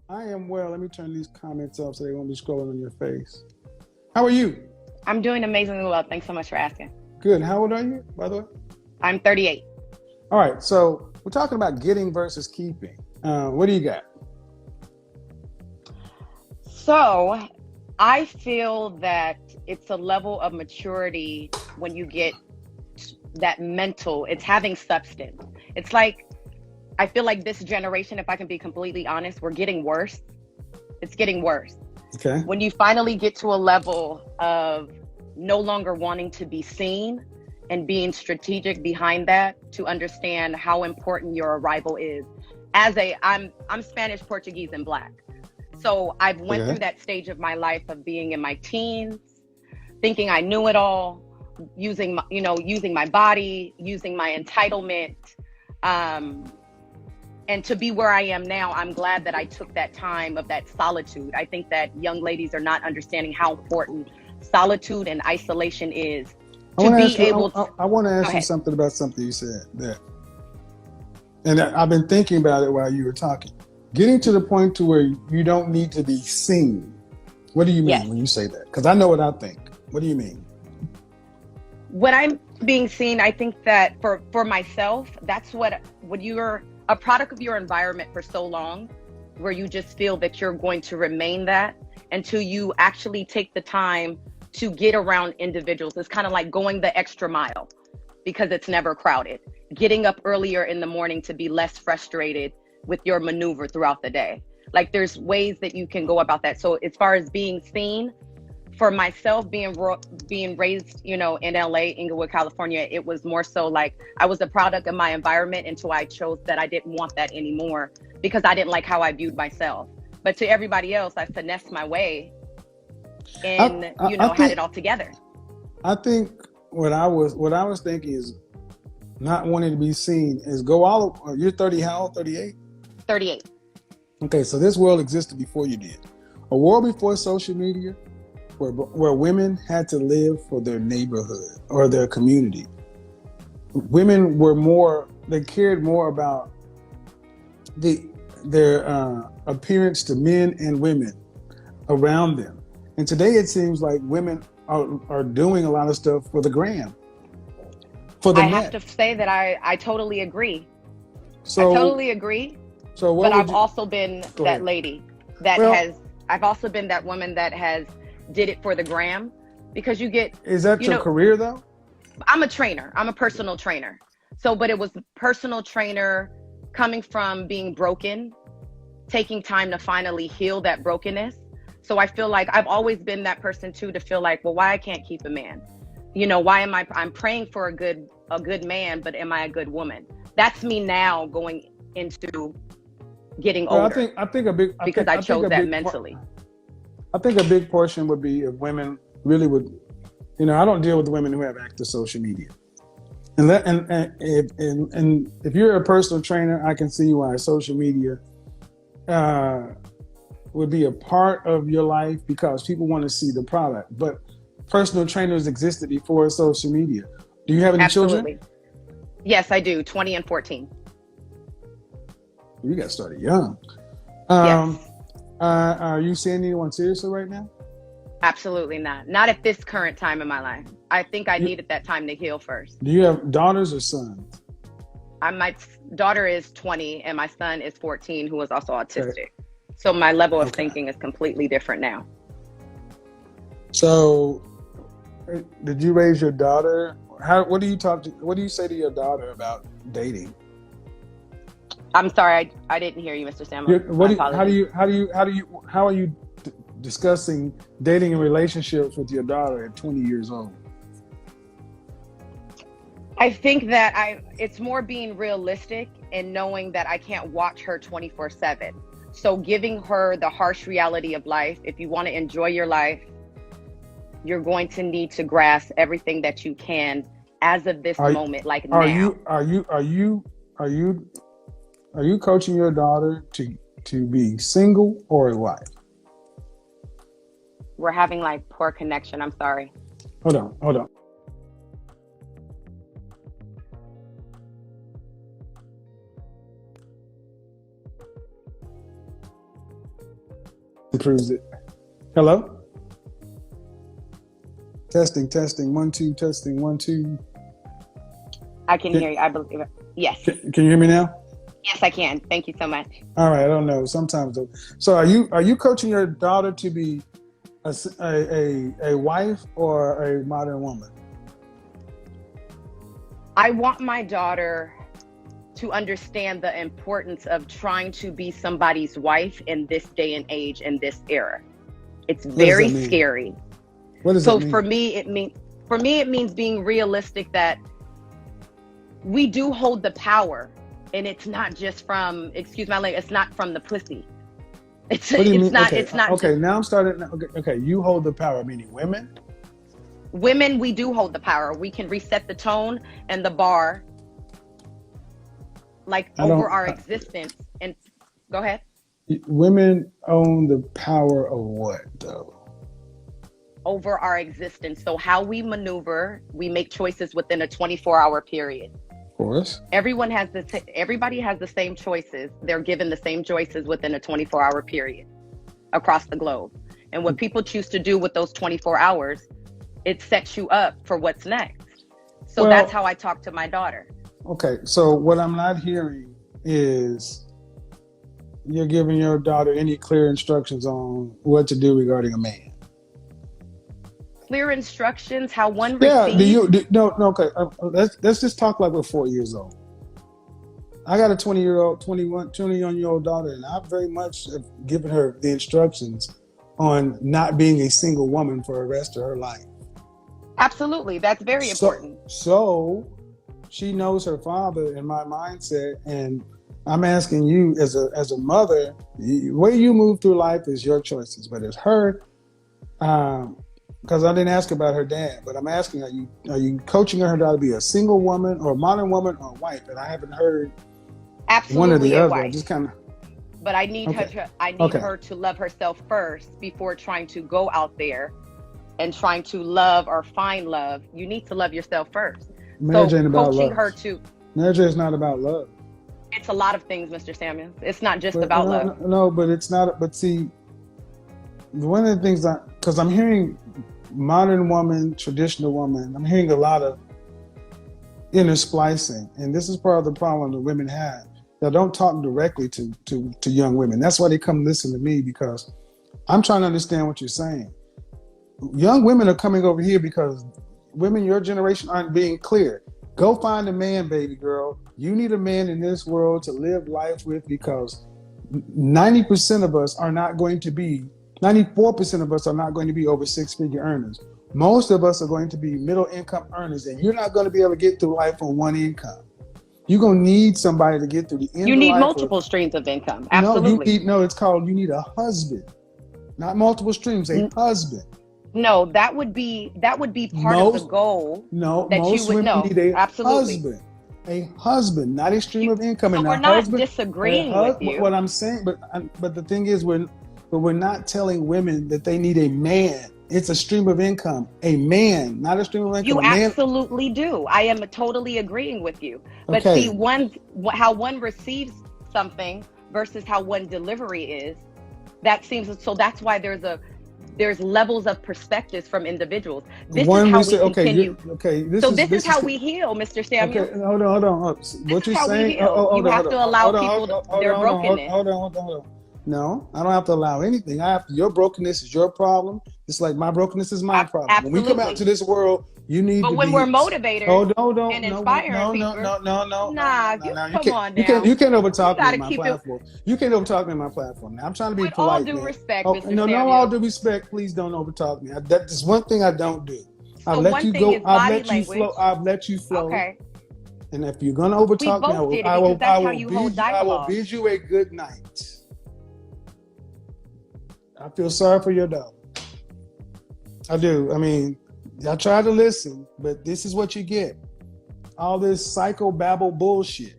I am well. Let me turn these comments up so they won't be scrolling on your face. How are you? I'm doing amazingly well. Thanks so much for asking. Good. How old are you, by the way? I'm 38. All right. So we're talking about getting versus keeping. What do you got? So I feel that it's a level of maturity when you get that mental, it's having substance. It's like, I feel like this generation, if I can be completely honest, we're getting worse. It's getting worse. Okay. When you finally get to a level of no longer wanting to be seen and being strategic behind that to understand how important your arrival is. I'm Spanish, Portuguese, and Black. So I've went Okay. through that stage of my life of being in my teens, thinking I knew it all, using my body, using my entitlement. Um, and to be where I am now, I'm glad that I took that time of that solitude. I think that young ladies are not understanding how important solitude and isolation is I to want to be ask you. able to I want to go ask you ahead. something about something you said that, and I've been thinking about it while you were talking. Getting to the point to where you don't need to be seen. What do you mean Yes. when you say that? Because I know what I think. What do you mean? When I'm being seen, I think that for myself, that's what when you're a product of your environment for so long, where you just feel that you're going to remain that until you actually take the time to get around individuals. It's kind of like going the extra mile because it's never crowded. Getting up earlier in the morning to be less frustrated with your maneuver throughout the day. Like there's ways that you can go about that. So as far as being seen, for myself being raised, in LA, Inglewood, California, it was more so like I was a product of my environment until I chose that I didn't want that anymore because I didn't like how I viewed myself. But to everybody else, I finessed my way I, and, I had it think all together. I think what I was thinking is not wanting to be seen is go all. You're 30. How old? 38. 38. Okay, so this world existed before you did. A world before social media, where women had to live for their neighborhood or their community. Women were more. They cared more about the their appearance to men and women around them. And today it seems like women are doing a lot of stuff for the gram, for the I have net. to say that I totally agree. I So totally agree. so what But I've would you also been go that ahead? lady that Well, I've also been that woman that has did it for the gram because is that you your know, career though? I'm a trainer. I'm a personal trainer. So, but it was personal trainer coming from being broken, taking time to finally heal that brokenness. So I feel like I've always been that person too to feel like, well, why I can't keep a man? Why am I'm praying for a good man, but am I a good woman? That's me now going into getting Well, older because I chose that mentally. I think a big portion would be if women really would. I don't deal with women who have active social media. And if you're a personal trainer, I can see why social media uh, would be a part of your life because people want to see the product. But personal trainers existed before social media. Do you have any children? Absolutely. Yes, I do. 20 and 14. You got started young. Yes. Um, are you seeing anyone seriously right now? Absolutely not. Not at this current time in my life. I think I You, needed that time to heal first. do you have daughters or sons? My daughter is 20 and my son is 14, who is also Okay. autistic. So my level of Okay. thinking is completely different now. So, did you raise your daughter? What do you talk to? What do you say to your daughter about dating? I'm sorry, I didn't hear you, Mr. Samuel. What My do you, apologies. how are you discussing dating and relationships with your daughter at 20 years old? I think that it's more being realistic and knowing that I can't watch her 24/7. So giving her the harsh reality of life. If you want to enjoy your life, you're going to need to grasp everything that you can as of this Are moment, like are now. you are you are you are you are you coaching your daughter to be single or a wife? We're having like poor connection. I'm sorry. Hold on. Proves it. Hello? Testing. 1, 2, testing, 1, 2. I can hear you. I believe it. Yes. Can you hear me now? Yes, I can. Thank you so much. All right. I don't know. Sometimes though. So are you coaching your daughter to be a wife or a modern woman? I want my daughter to understand the importance of trying to be somebody's wife in this day and age, in this era. It's very scary. What does that mean? For me, it means being realistic that we do hold the power, and it's not just from, excuse my language, it's not from the pussy. It's not. Okay. It's not. Okay, just, now I'm starting. Okay, you hold the power, meaning women. Women, we do hold the power. We can reset the tone and the bar, like over our existence. And go ahead. Women own the power of what, though? Over our existence. So how we maneuver, we make choices within a 24-hour period. Of course. Everybody has the same choices. They're given the same choices within a 24-hour period across the globe. And what people choose to do with those 24 hours, it sets you up for what's next. So that's how I talk to my daughter. Okay, so what I'm not hearing is you're giving your daughter any clear instructions on what to do regarding a man. Clear instructions, how one receives. Okay. Let's just talk like we're 4 years old. I got a 21-year-old daughter, and I very much have given her the instructions on not being a single woman for the rest of her life. Absolutely, that's very important. So she knows her father and my mindset, and I'm asking you as a mother, the way you move through life is your choices, but it's her. Because I didn't ask about her dad, but I'm asking, are you coaching her to be a single woman or a modern woman or a wife? And I haven't heard one or the other. Wife. Just kind of. But I need her to love herself first before trying to go out there and trying to love or find love. You need to love yourself first. Marriage ain't about love. Marriage is not about love. It's a lot of things, Mr. Samuels. It's not just about love. No, but it's not. But see, one of the things because I'm hearing modern woman, traditional woman, I'm hearing a lot of inner splicing, and this is part of the problem that women have. They don't talk directly to young women. That's why they come listen to me, because I'm trying to understand what you're saying. Young women are coming over here because women your generation aren't being clear. Go find a man, baby girl. You need a man in this world to live life with, because 90% of us are not going to be 94% of us are not going to be over six-figure earners. Most of us are going to be middle income earners, and you're not going to be able to get through life on one income. You're going to need somebody to get through the end. You need multiple streams of income. Absolutely. You need a husband, not multiple streams, a husband. No, that would be part of the goal. No, most women need a husband. A husband, not a stream of income. So and we're not disagreeing with you. What I'm saying, but the thing is, we're not telling women that they need a man. It's a stream of income. A man, not a stream of income. You absolutely do. I am totally agreeing with you. But see, how one receives something versus how one delivery is, that's why there's levels of perspectives from individuals. This is how we continue. This is how we heal, Mr. Samuel. Okay, hold on. What you're saying? You have to allow people their brokenness. Hold on. No, I don't have to allow anything. Your brokenness is your problem. It's like my brokenness is my problem. Absolutely. When we come out to this world, you need to be. But when we're motivators and inspiring people. No. Come on now. You can't overtalk me on my platform. You can't overtalk me on my platform. Now, I'm trying to be polite. With all due respect, Mr. Samuel. No, all due respect, please don't overtalk me. That's one thing I don't do. I'll let you go. I'll let you flow. Okay. And if you're gonna overtalk me, I will bid you a good night. I feel sorry for your daughter. I do. I mean, I try to listen, but this is what you get. All this psychobabble bullshit.